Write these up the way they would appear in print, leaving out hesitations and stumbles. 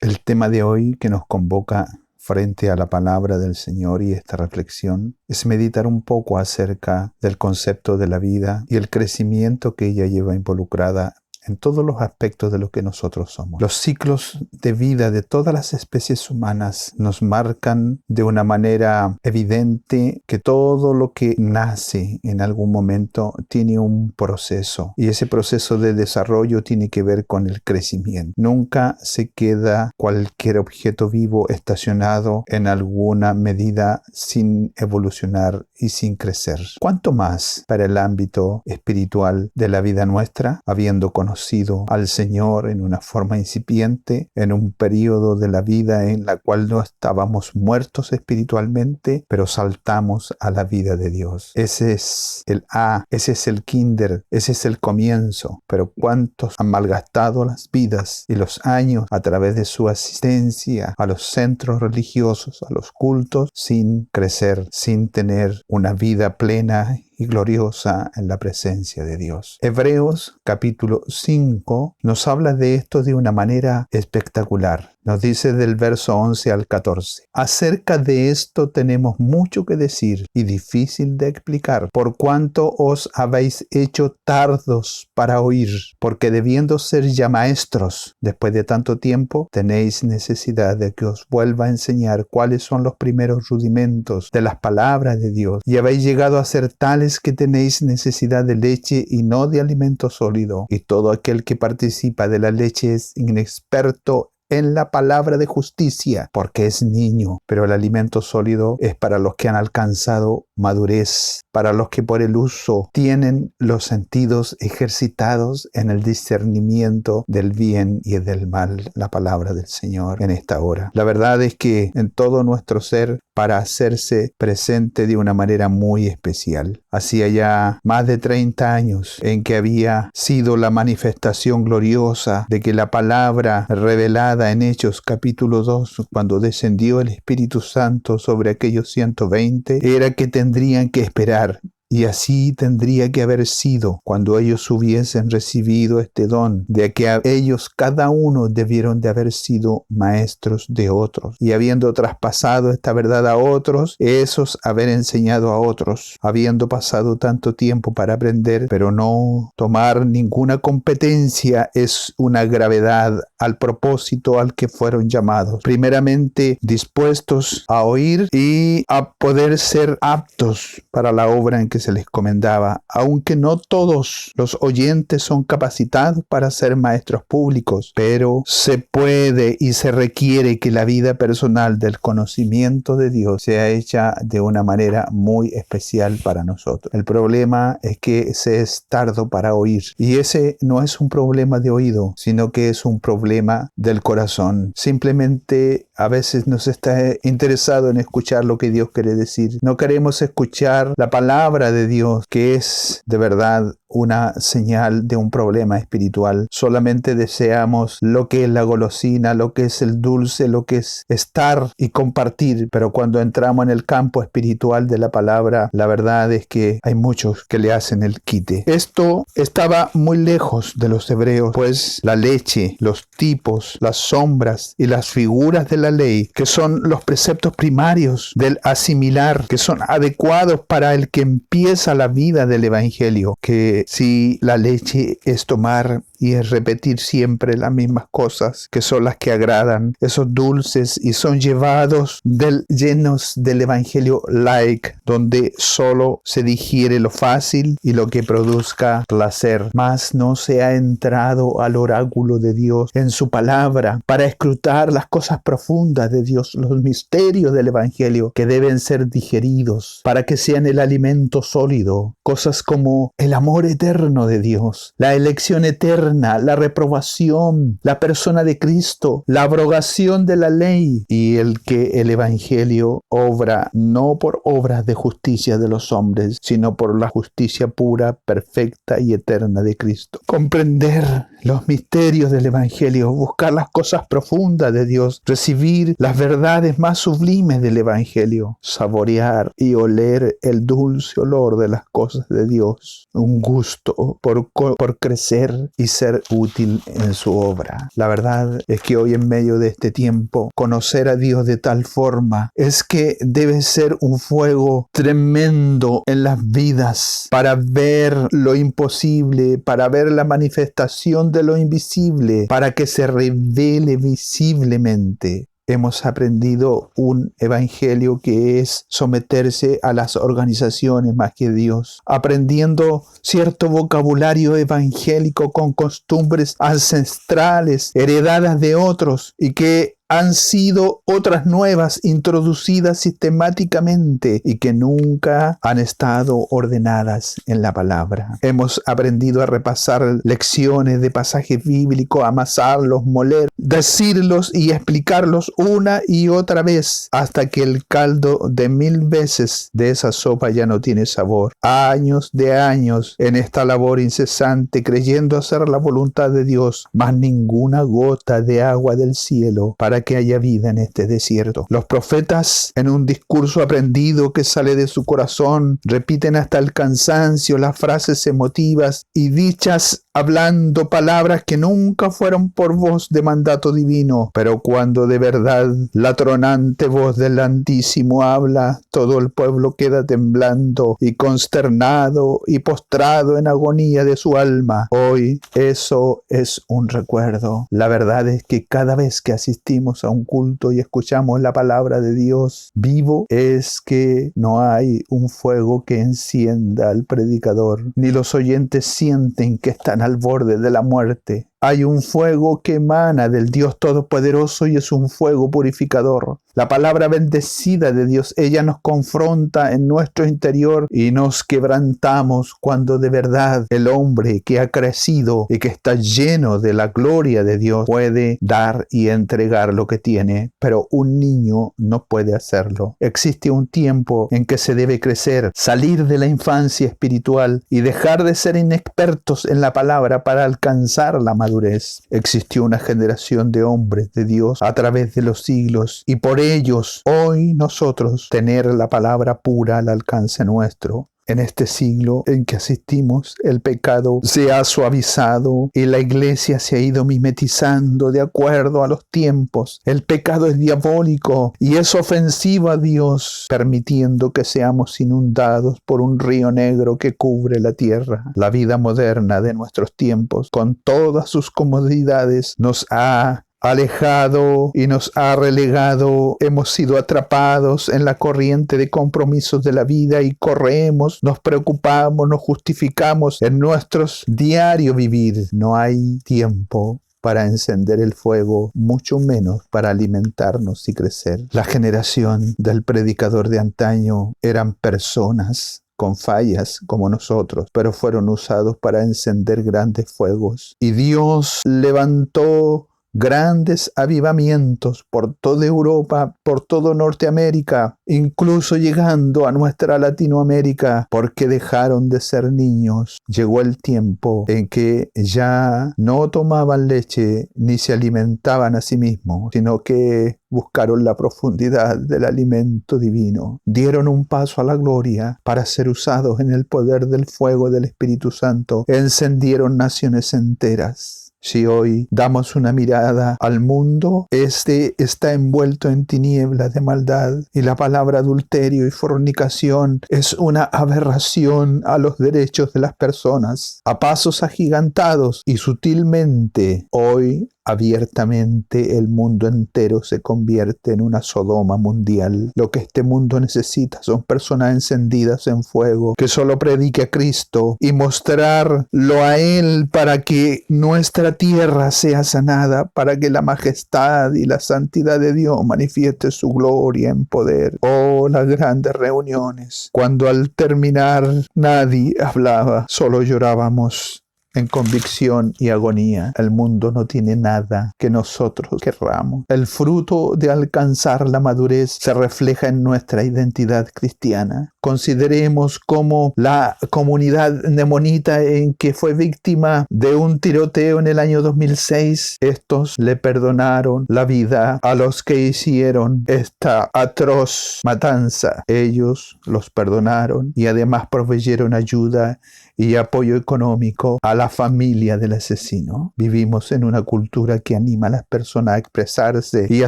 El tema de hoy que nos convoca frente a la palabra del Señor y esta reflexión es meditar un poco acerca del concepto de la vida y el crecimiento que ella lleva involucrada en todos los aspectos de lo que nosotros somos. Los ciclos de vida de todas las especies humanas nos marcan de una manera evidente que todo lo que nace en algún momento tiene un proceso, y ese proceso de desarrollo tiene que ver con el crecimiento. Nunca se queda cualquier objeto vivo estacionado en alguna medida sin evolucionar y sin crecer. ¿Cuánto más para el ámbito espiritual de la vida nuestra, habiendo conocido al Señor en una forma incipiente, en un periodo de la vida en la cual no estábamos muertos espiritualmente, pero saltamos a la vida de Dios? Ese es el ese es el kinder, ese es el comienzo. Pero ¿cuántos han malgastado las vidas y los años a través de su asistencia a los centros religiosos, a los cultos, sin crecer, sin tener una vida plena y gloriosa en la presencia de Dios? Hebreos capítulo 5 nos habla de esto de una manera espectacular. Nos dice del verso 11 al 14. Acerca de esto tenemos mucho que decir y difícil de explicar, por cuanto os habéis hecho tardos para oír, porque debiendo ser ya maestros, después de tanto tiempo, tenéis necesidad de que os vuelva a enseñar cuáles son los primeros rudimentos de las palabras de Dios, y habéis llegado a ser tales que tenéis necesidad de leche y no de alimento sólido, y todo aquel que participa de la leche es inexperto en la palabra de justicia, porque es niño, pero el alimento sólido es para los que han alcanzado madurez, para los que por el uso tienen los sentidos ejercitados en el discernimiento del bien y del mal. La palabra del Señor en esta hora. La verdad es que en todo nuestro ser, para hacerse presente de una manera muy especial. Hacía ya más de 30 años en que había sido la manifestación gloriosa de que la palabra revelada en Hechos capítulo 2, cuando descendió el Espíritu Santo sobre aquellos 120, era que tendrían que esperar. Y así tendría que haber sido cuando ellos hubiesen recibido este don, de que ellos cada uno debieron de haber sido maestros de otros, y habiendo traspasado esta verdad a otros, esos haber enseñado a otros, habiendo pasado tanto tiempo para aprender, pero no tomar ninguna competencia, es una gravedad al propósito al que fueron llamados. Primeramente dispuestos a oír y a poder ser aptos para la obra en que se les comendaba, aunque no todos los oyentes son capacitados para ser maestros públicos, pero se puede y se requiere que la vida personal del conocimiento de Dios sea hecha de una manera muy especial para nosotros. El problema es que se es tardo para oír, y ese no es un problema de oído, sino que es un problema del corazón. Simplemente a veces nos está interesado en escuchar lo que Dios quiere decir. No queremos escuchar la palabra de Dios, que es de verdad una señal de un problema espiritual. Solamente deseamos lo que es la golosina, lo que es el dulce, lo que es estar y compartir, pero cuando entramos en el campo espiritual de la palabra, la verdad es que hay muchos que le hacen el quite. Esto estaba muy lejos de los hebreos, pues la leche, los tipos, las sombras y las figuras de la ley, que son los preceptos primarios del asimilar, que son adecuados para el que empieza la vida del evangelio, que si la leche es tomar y es repetir siempre las mismas cosas, que son las que agradan, esos dulces, y son llevados llenos del evangelio light, donde solo se digiere lo fácil y lo que produzca placer, mas no se ha entrado al oráculo de Dios en su palabra para escrutar las cosas profundas de Dios, los misterios del evangelio que deben ser digeridos para que sean el alimento sólido, cosas como el amor eterno de Dios, la elección eterna, la reprobación, la persona de Cristo, la abrogación de la ley, y el que el evangelio obra no por obras de justicia de los hombres, sino por la justicia pura, perfecta y eterna de Cristo. Comprender los misterios del Evangelio, buscar las cosas profundas de Dios, recibir las verdades más sublimes del Evangelio, saborear y oler el dulce olor de las cosas de Dios, un gusto por crecer y ser útil en su obra. La verdad es que hoy en medio de este tiempo, conocer a Dios de tal forma es que debe ser un fuego tremendo en las vidas para ver lo imposible, para ver la manifestación de lo invisible, para que se revele visiblemente. Hemos aprendido un evangelio que es someterse a las organizaciones más que Dios, aprendiendo cierto vocabulario evangélico con costumbres ancestrales heredadas de otros y que han sido otras nuevas introducidas sistemáticamente y que nunca han estado ordenadas en la palabra. Hemos aprendido a repasar lecciones de pasajes bíblicos, amasarlos, moler, decirlos y explicarlos una y otra vez hasta que el caldo de 1000 veces de esa sopa ya no tiene sabor. Años de años en esta labor incesante creyendo hacer la voluntad de Dios, mas ninguna gota de agua del cielo para que haya vida en este desierto. Los profetas, en un discurso aprendido que sale de su corazón, repiten hasta el cansancio las frases emotivas y dichas hablando palabras que nunca fueron por voz de mandato divino, pero cuando de verdad la tronante voz del Altísimo habla, todo el pueblo queda temblando y consternado y postrado en agonía de su alma. Hoy eso es un recuerdo. La verdad es que cada vez que asistimos a un culto y escuchamos la palabra de Dios vivo, es que no hay un fuego que encienda al predicador, ni los oyentes sienten que están al borde de la muerte. Hay un fuego que emana del Dios Todopoderoso y es un fuego purificador. La palabra bendecida de Dios, ella nos confronta en nuestro interior y nos quebrantamos cuando de verdad el hombre que ha crecido y que está lleno de la gloria de Dios puede dar y entregar lo que tiene, pero un niño no puede hacerlo. Existe un tiempo en que se debe crecer, salir de la infancia espiritual y dejar de ser inexpertos en la palabra para alcanzar la madurez. Existió una generación de hombres de Dios a través de los siglos y por ellos hoy nosotros tener la palabra pura al alcance nuestro. En este siglo en que asistimos, el pecado se ha suavizado y la iglesia se ha ido mimetizando de acuerdo a los tiempos. El pecado es diabólico y es ofensivo a Dios, permitiendo que seamos inundados por un río negro que cubre la tierra. La vida moderna de nuestros tiempos, con todas sus comodidades, nos ha alejado y nos ha relegado. Hemos sido atrapados en la corriente de compromisos de la vida y corremos, nos preocupamos, nos justificamos en nuestros diario vivir. No hay tiempo para encender el fuego, mucho menos para alimentarnos y crecer. La generación del predicador de antaño eran personas con fallas como nosotros, pero fueron usados para encender grandes fuegos. Y Dios levantó grandes avivamientos por toda Europa, por todo Norteamérica, incluso llegando a nuestra Latinoamérica, porque dejaron de ser niños. Llegó el tiempo en que ya no tomaban leche ni se alimentaban a sí mismos, sino que buscaron la profundidad del alimento divino. Dieron un paso a la gloria para ser usados en el poder del fuego del Espíritu Santo. Encendieron naciones enteras. Si hoy damos una mirada al mundo, este está envuelto en tinieblas de maldad y la palabra adulterio y fornicación es una aberración a los derechos de las personas. A pasos agigantados y sutilmente, hoy abiertamente el mundo entero se convierte en una Sodoma mundial. Lo que este mundo necesita son personas encendidas en fuego, que solo predique a Cristo y mostrarlo a Él para que nuestra tierra sea sanada, para que la majestad y la santidad de Dios manifieste su gloria en poder. Oh, las grandes reuniones, cuando al terminar nadie hablaba, solo llorábamos en convicción y agonía. El mundo no tiene nada que nosotros querramos. El fruto de alcanzar la madurez se refleja en nuestra identidad cristiana. Consideremos cómo la comunidad nemonita en que fue víctima de un tiroteo en el año 2006, estos le perdonaron la vida a los que hicieron esta atroz matanza. Ellos los perdonaron y además proveyeron ayuda y apoyo económico a la familia del asesino. Vivimos en una cultura que anima a las personas a expresarse y a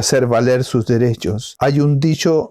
hacer valer sus derechos. Hay un dicho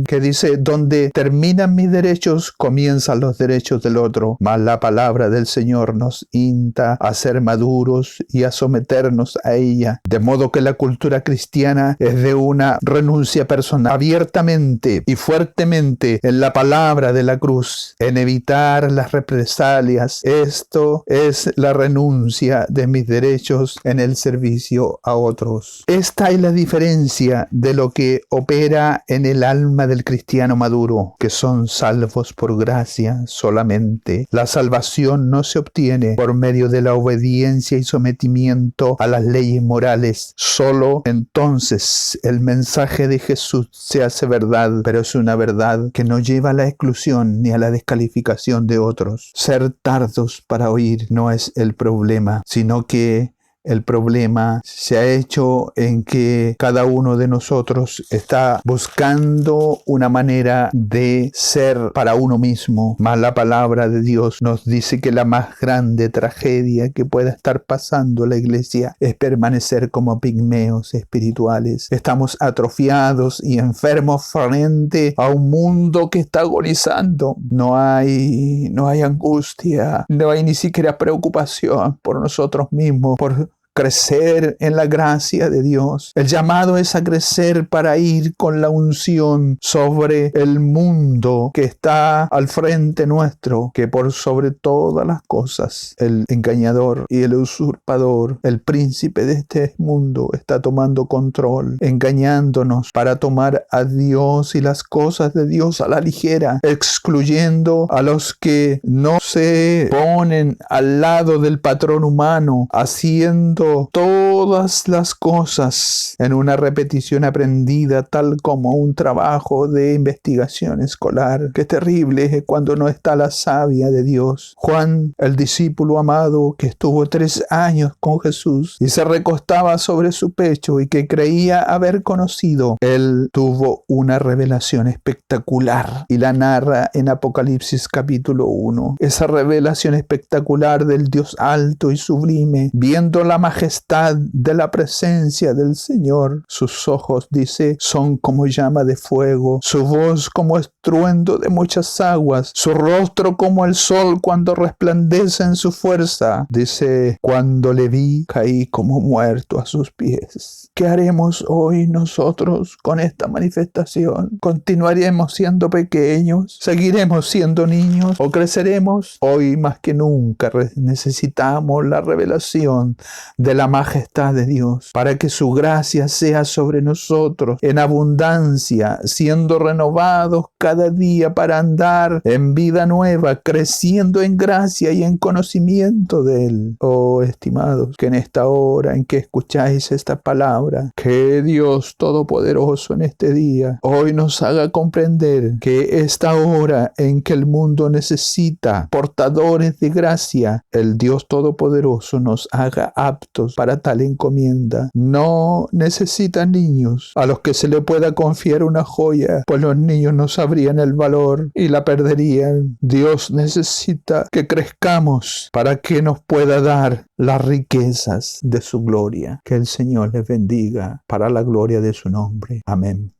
que dice: donde terminan mis derechos, comienzan los derechos del otro. Mas la palabra del Señor nos insta a ser maduros y a someternos a ella. De modo que la cultura cristiana es de una renuncia personal abiertamente y fuertemente en la palabra de la cruz, en evitar las represalias. Esto es la renuncia de mis derechos en el servicio a otros. Esta es la diferencia de lo que opera en el alma del cristiano maduro, que son salvos por gracia solamente. La salvación no se obtiene por medio de la obediencia y sometimiento a las leyes morales. Solo entonces el mensaje de Jesús se hace verdad, pero es una verdad que no lleva a la exclusión ni a la descalificación de otros. Ser tardos para oír no es el problema, sino que el problema se ha hecho en que cada uno de nosotros está buscando una manera de ser para uno mismo. Mas la palabra de Dios nos dice que la más grande tragedia que pueda estar pasando la iglesia es permanecer como pigmeos espirituales. Estamos atrofiados y enfermos frente a un mundo que está agonizando. No hay angustia, no hay ni siquiera preocupación por nosotros mismos, por crecer en la gracia de Dios. El llamado es a crecer para ir con la unción sobre el mundo que está al frente nuestro, que por sobre todas las cosas el engañador y el usurpador, el príncipe de este mundo, está tomando control, engañándonos para tomar a Dios y las cosas de Dios a la ligera, excluyendo a los que no se ponen al lado del patrón humano, haciendo todas las cosas en una repetición aprendida, tal como un trabajo de investigación escolar. Qué terrible es cuando no está la savia de Dios. Juan, el discípulo amado que estuvo 3 años con Jesús y se recostaba sobre su pecho y que creía haber conocido, él tuvo una revelación espectacular y la narra en Apocalipsis capítulo 1. Esa revelación espectacular del Dios alto y sublime, viendo la majestad de la presencia del Señor. Sus ojos, dice, son como llama de fuego, su voz como estruendo de muchas aguas, su rostro como el sol cuando resplandece en su fuerza. Dice, cuando le vi, caí como muerto a sus pies. ¿Qué haremos hoy nosotros con esta manifestación? ¿Continuaremos siendo pequeños? ¿Seguiremos siendo niños? ¿O creceremos? Hoy más que nunca necesitamos la revelación de la majestad de Dios, para que su gracia sea sobre nosotros en abundancia, siendo renovados cada día para andar en vida nueva, creciendo en gracia y en conocimiento de Él. Oh, estimados, que en esta hora en que escucháis esta palabra, que Dios Todopoderoso en este día hoy nos haga comprender que esta hora en que el mundo necesita portadores de gracia, el Dios Todopoderoso nos haga aptos para tal encomienda. No necesitan niños a los que se le pueda confiar una joya, pues los niños no sabrían el valor y la perderían. Dios necesita que crezcamos para que nos pueda dar las riquezas de su gloria. Que el Señor les bendiga para la gloria de su nombre. Amén.